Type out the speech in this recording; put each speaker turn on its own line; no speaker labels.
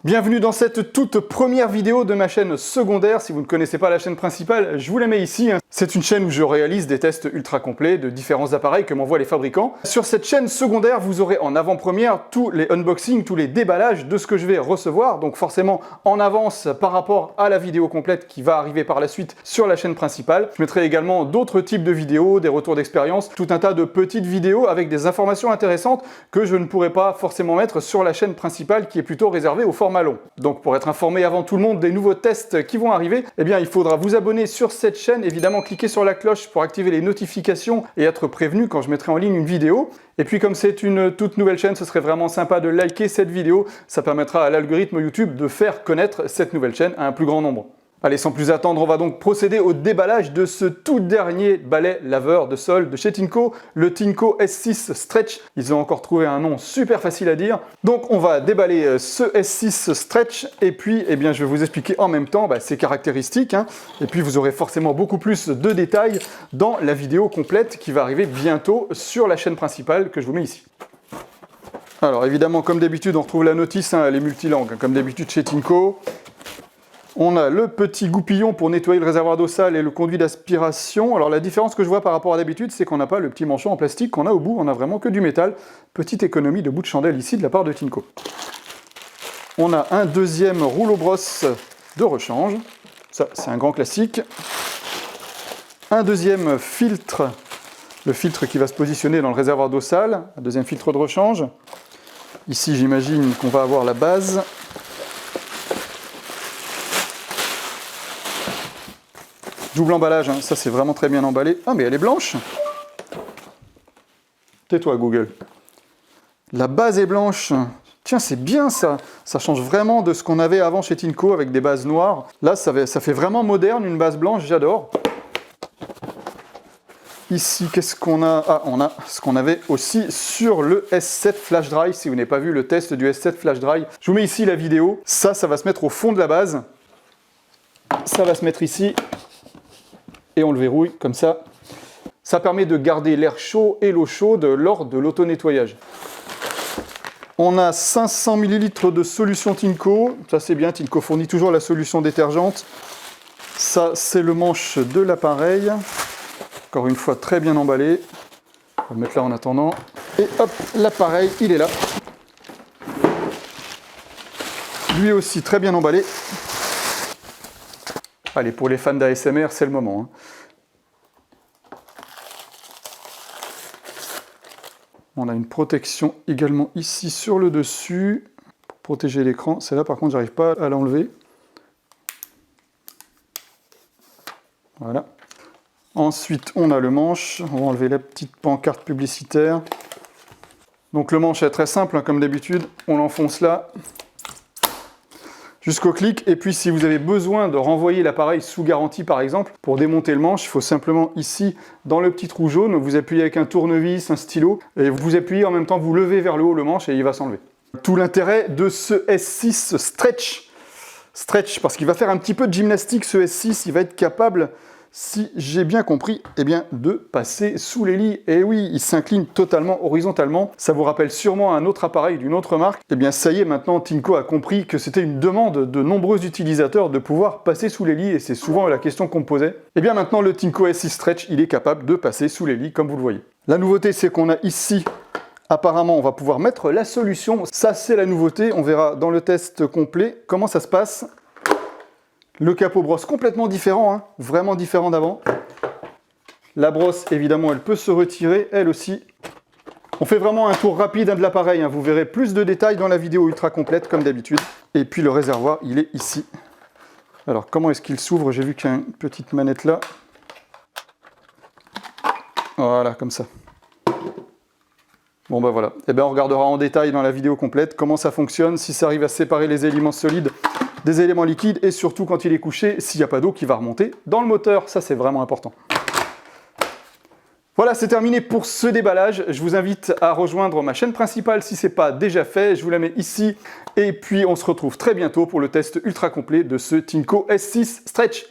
Bienvenue dans cette toute première vidéo de ma chaîne secondaire. Si vous ne connaissez pas la chaîne principale, je vous la mets ici. C'est une chaîne où je réalise des tests ultra complets de différents appareils que m'envoient les fabricants. Sur cette chaîne secondaire, vous aurez en avant-première tous les unboxings, tous les déballages de ce que je vais recevoir. Donc forcément en avance par rapport à la vidéo complète qui va arriver par la suite sur la chaîne principale. Je mettrai également d'autres types de vidéos, des retours d'expérience, tout un tas de petites vidéos avec des informations intéressantes que je ne pourrai pas forcément mettre sur la chaîne principale qui est plutôt réservée au format long. Donc pour être informé avant tout le monde des nouveaux tests qui vont arriver, eh bien il faudra vous abonner sur cette chaîne, évidemment cliquer sur la cloche pour activer les notifications et être prévenu quand je mettrai en ligne une vidéo. Et puis comme c'est une toute nouvelle chaîne, ce serait vraiment sympa de liker cette vidéo, ça permettra à l'algorithme YouTube de faire connaître cette nouvelle chaîne à un plus grand nombre. Allez, sans plus attendre, on va donc procéder au déballage de ce tout dernier balai laveur de sol de chez Tinco, le Tinco S6 Stretch. Ils ont encore trouvé un nom super facile à dire. Donc on va déballer ce S6 Stretch et puis eh bien, je vais vous expliquer en même temps ses caractéristiques. Et puis vous aurez forcément beaucoup plus de détails dans la vidéo complète qui va arriver bientôt sur la chaîne principale que je vous mets ici. Alors évidemment, comme d'habitude, on retrouve la notice, elle est multilangue, comme d'habitude chez Tinco. On a le petit goupillon pour nettoyer le réservoir d'eau sale et le conduit d'aspiration. Alors la différence que je vois par rapport à d'habitude, c'est qu'on n'a pas le petit manchon en plastique qu'on a au bout, on a vraiment que du métal. Petite économie de bout de chandelle ici de la part de Tinco. On a un deuxième rouleau brosse de rechange, ça c'est un grand classique. Un deuxième filtre, le filtre qui va se positionner dans le réservoir d'eau sale, un deuxième filtre de rechange. Ici j'imagine qu'on va avoir la base. Double emballage, ça c'est vraiment très bien emballé. Ah mais elle est blanche. Tais-toi Google. La base est blanche. Tiens, c'est bien ça. Ça change vraiment de ce qu'on avait avant chez Tinco avec des bases noires. Là, ça fait vraiment moderne, une base blanche, j'adore. Ici, qu'est-ce qu'on a? Ah, on a ce qu'on avait aussi sur le S7 Flash Dry. Si vous n'avez pas vu le test du S7 Flash Dry, je vous mets ici la vidéo. Ça va se mettre au fond de la base. Ça va se mettre ici. Et on le verrouille comme ça. Ça permet de garder l'air chaud et l'eau chaude lors de l'auto-nettoyage. On a 500 ml de solution Tinco. Ça c'est bien, Tinco fournit toujours la solution détergente. Ça c'est le manche de l'appareil. Encore une fois très bien emballé. On va le mettre là en attendant. Et hop, l'appareil il est là. Lui aussi très bien emballé. Allez, pour les fans d'ASMR, c'est le moment. On a une protection également ici sur le dessus, pour protéger l'écran. Celle-là, par contre, j'arrive pas à l'enlever. Voilà. Ensuite, on a le manche. On va enlever la petite pancarte publicitaire. Donc le manche est très simple, comme d'habitude. On l'enfonce là. Jusqu'au clic, et puis si vous avez besoin de renvoyer l'appareil sous garantie par exemple, pour démonter le manche, il faut simplement ici, dans le petit trou jaune, vous appuyez avec un tournevis, un stylo, et vous appuyez en même temps, vous levez vers le haut le manche et il va s'enlever. Tout l'intérêt de ce S6 Stretch, parce qu'il va faire un petit peu de gymnastique ce S6, il va être capable, si j'ai bien compris, eh bien, de passer sous les lits. Et oui, il s'incline totalement horizontalement. Ça vous rappelle sûrement un autre appareil d'une autre marque. Eh bien, ça y est, maintenant, Tinco a compris que c'était une demande de nombreux utilisateurs de pouvoir passer sous les lits, et c'est souvent la question qu'on me posait. Eh bien, maintenant, le Tinco S6 Stretch, il est capable de passer sous les lits, comme vous le voyez. La nouveauté, c'est qu'on a ici, apparemment, on va pouvoir mettre la solution. Ça, c'est la nouveauté. On verra dans le test complet comment ça se passe. Le capot brosse complètement différent, vraiment différent d'avant. La brosse, évidemment, elle peut se retirer, elle aussi. On fait vraiment un tour rapide de l'appareil, vous verrez plus de détails dans la vidéo ultra complète, comme d'habitude. Et puis le réservoir, il est ici. Alors, comment est-ce qu'il s'ouvre? J'ai vu qu'il y a une petite manette là. Voilà, comme ça. Bon ben voilà. Et bien on regardera en détail dans la vidéo complète comment ça fonctionne, si ça arrive à séparer les éléments solides des éléments liquides, et surtout quand il est couché, s'il n'y a pas d'eau qui va remonter dans le moteur. Ça, c'est vraiment important. Voilà, c'est terminé pour ce déballage. Je vous invite à rejoindre ma chaîne principale si ce n'est pas déjà fait. Je vous la mets ici. Et puis, on se retrouve très bientôt pour le test ultra complet de ce Tinco S6 Stretch.